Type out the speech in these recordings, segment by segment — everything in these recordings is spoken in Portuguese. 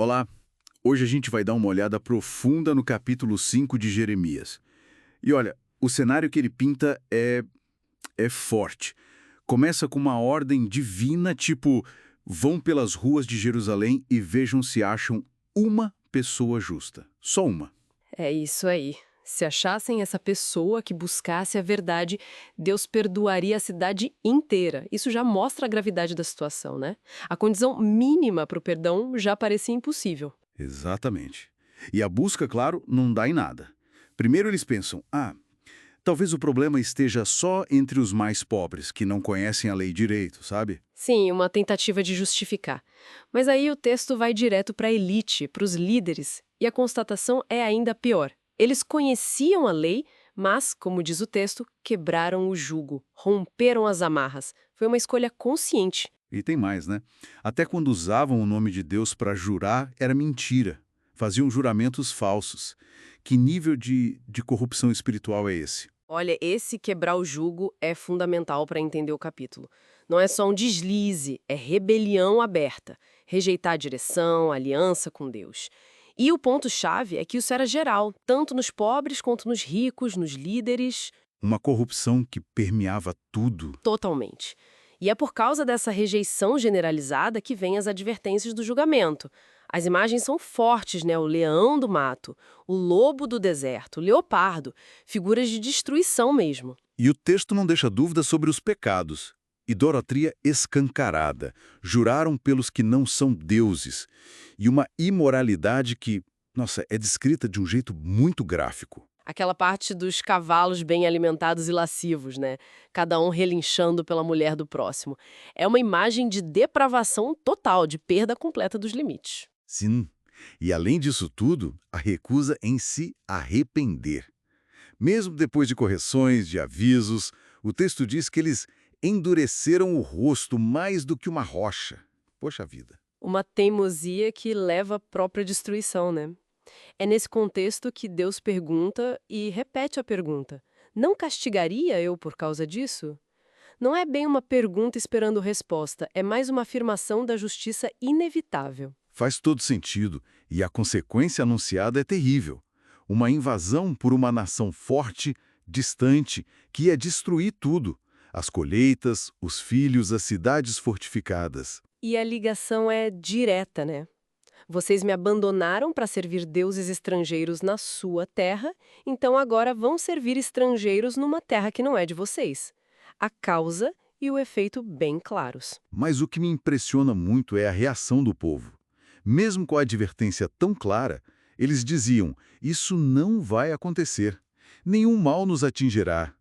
Olá, hoje a gente vai dar uma olhada profunda no capítulo 5 de Jeremias. E olha, o cenário que ele pinta é forte. Começa com uma ordem divina, tipo, vão pelas ruas de Jerusalém e vejam se acham uma pessoa justa. Só uma. É isso aí. Se achassem essa pessoa que buscasse a verdade, Deus perdoaria a cidade inteira. Isso já mostra a gravidade da situação, né? A condição mínima para o perdão já parecia impossível. Exatamente. E a busca, claro, não dá em nada. Primeiro eles pensam, talvez o problema esteja só entre os mais pobres, que não conhecem a lei direito, sabe? Sim, uma tentativa de justificar. Mas aí o texto vai direto para a elite, para os líderes, e a constatação é ainda pior. Eles conheciam a lei, mas, como diz o texto, quebraram o jugo, romperam as amarras. Foi uma escolha consciente. E tem mais, né? Até quando usavam o nome de Deus para jurar, era mentira. Faziam juramentos falsos. Que nível de corrupção espiritual é esse? Olha, esse quebrar o jugo é fundamental para entender o capítulo. Não é só um deslize, é rebelião aberta, rejeitar a direção, a aliança com Deus. E o ponto-chave é que isso era geral, tanto nos pobres quanto nos ricos, nos líderes, Uma corrupção que permeava tudo. totalmente. E é por causa dessa rejeição generalizada que vem as advertências do julgamento. As imagens são fortes, né? O leão do mato, o lobo do deserto, o leopardo, figuras de destruição mesmo. E o texto não deixa dúvida sobre os pecados. Idolatria escancarada. Juraram pelos que não são deuses. E uma imoralidade que, nossa, é descrita de um jeito muito gráfico. Aquela parte dos cavalos bem alimentados e lascivos, né? Cada um relinchando pela mulher do próximo. É uma imagem de depravação total, de perda completa dos limites. Sim. E além disso tudo, a recusa em se arrepender. Mesmo depois de correções, de avisos, o texto diz que eles endureceram o rosto mais do que uma rocha. Poxa vida. Uma teimosia que leva à própria destruição, né? É nesse contexto que Deus pergunta e repete a pergunta: não castigaria eu por causa disso? Não é bem uma pergunta esperando resposta, é mais uma afirmação da justiça inevitável. Faz todo sentido, e a consequência anunciada é terrível. Uma invasão por uma nação forte, distante, que ia destruir tudo. As colheitas, os filhos, as cidades fortificadas. E a ligação é direta, né? Vocês me abandonaram para servir deuses estrangeiros na sua terra, então agora vão servir estrangeiros numa terra que não é de vocês. A causa e o efeito bem claros. Mas o que me impressiona muito é a reação do povo. Mesmo com a advertência tão clara, eles diziam, isso não vai acontecer. Nenhum mal nos atingirá.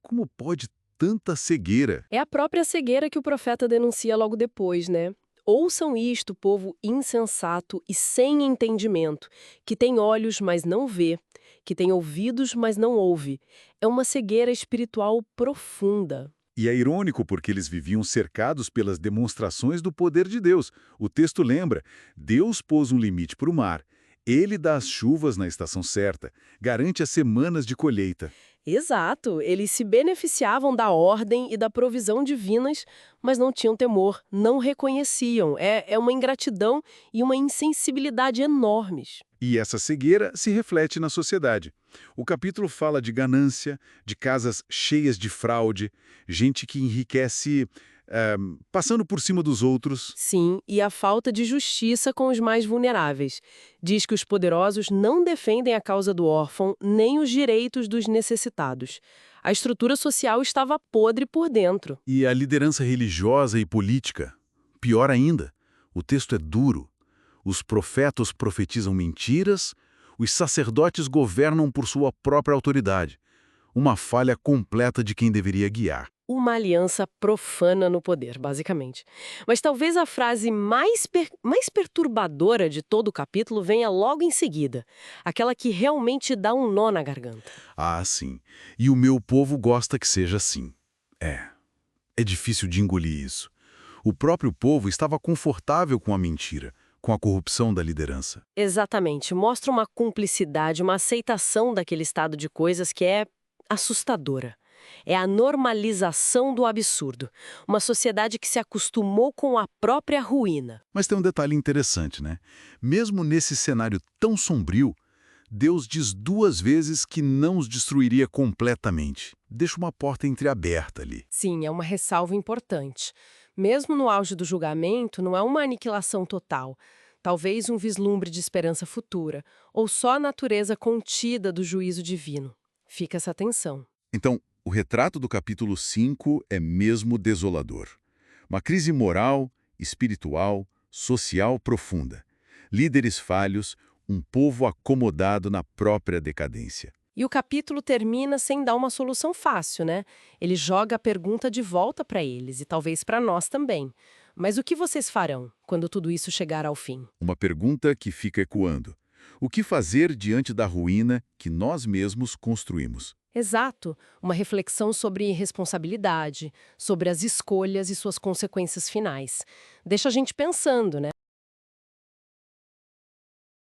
Como pode tanta cegueira? É a própria cegueira que o profeta denuncia logo depois, né? Ouçam isto, povo insensato e sem entendimento, que tem olhos, mas não vê, que tem ouvidos, mas não ouve. É uma cegueira espiritual profunda. E é irônico porque eles viviam cercados pelas demonstrações do poder de Deus. O texto lembra, Deus pôs um limite para o mar. Ele dá as chuvas na estação certa, garante as semanas de colheita. Exato, eles se beneficiavam da ordem e da provisão divinas, mas não tinham temor, não reconheciam. É uma ingratidão e uma insensibilidade enormes. E essa cegueira se reflete na sociedade. O capítulo fala de ganância, de casas cheias de fraude, gente que enriquece passando por cima dos outros. Sim, e a falta de justiça com os mais vulneráveis. Diz que os poderosos não defendem a causa do órfão nem os direitos dos necessitados. A estrutura social estava podre por dentro. E a liderança religiosa e política. Pior ainda, o texto é duro. Os profetas profetizam mentiras, os sacerdotes governam por sua própria autoridade. Uma falha completa de quem deveria guiar. Uma aliança profana no poder, basicamente. Mas talvez a frase mais perturbadora de todo o capítulo venha logo em seguida. Aquela que realmente dá um nó na garganta. Ah, sim. E o meu povo gosta que seja assim. É difícil de engolir isso. O próprio povo estava confortável com a mentira, com a corrupção da liderança. Exatamente. Mostra uma cumplicidade, uma aceitação daquele estado de coisas que é assustadora. É a normalização do absurdo. Uma sociedade que se acostumou com a própria ruína. Mas tem um detalhe interessante, né? Mesmo nesse cenário tão sombrio, Deus diz 2 vezes que não os destruiria completamente. Deixa uma porta entreaberta ali. Sim, é uma ressalva importante. Mesmo no auge do julgamento, não é uma aniquilação total. Talvez um vislumbre de esperança futura, ou só a natureza contida do juízo divino. Fica essa tensão. Então, o retrato do capítulo 5 é mesmo desolador. Uma crise moral, espiritual, social profunda. Líderes falhos, um povo acomodado na própria decadência. E o capítulo termina sem dar uma solução fácil, né? Ele joga a pergunta de volta para eles e talvez para nós também. Mas o que vocês farão quando tudo isso chegar ao fim? Uma pergunta que fica ecoando. O que fazer diante da ruína que nós mesmos construímos? Exato, uma reflexão sobre responsabilidade, sobre as escolhas e suas consequências finais. Deixa a gente pensando, né?